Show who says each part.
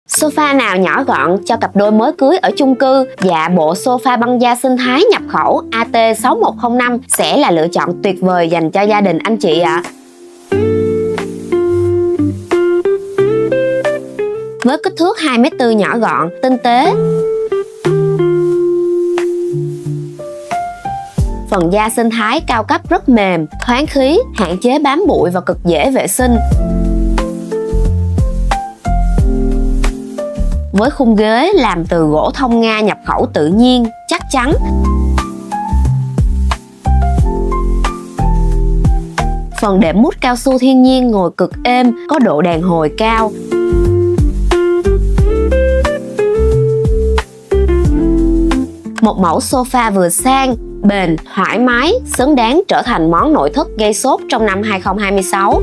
Speaker 1: Sofa nào nhỏ gọn cho cặp đôi mới cưới ở chung cư? Dạ, bộ sofa băng da sinh thái nhập khẩu AT6105 sẽ là lựa chọn tuyệt vời dành cho gia đình anh chị ạ. Với kích thước 2m4 nhỏ gọn, tinh tế, phần da sinh thái cao cấp rất mềm, thoáng khí, hạn chế bám bụi và cực dễ vệ sinh. Với khung ghế làm từ gỗ thông Nga nhập khẩu tự nhiên, chắc chắn. Phần đệm mút cao su thiên nhiên ngồi cực êm, có độ đàn hồi cao. Một mẫu sofa vừa sang, bền, thoải mái, xứng đáng trở thành món nội thất gây sốt trong năm 2026.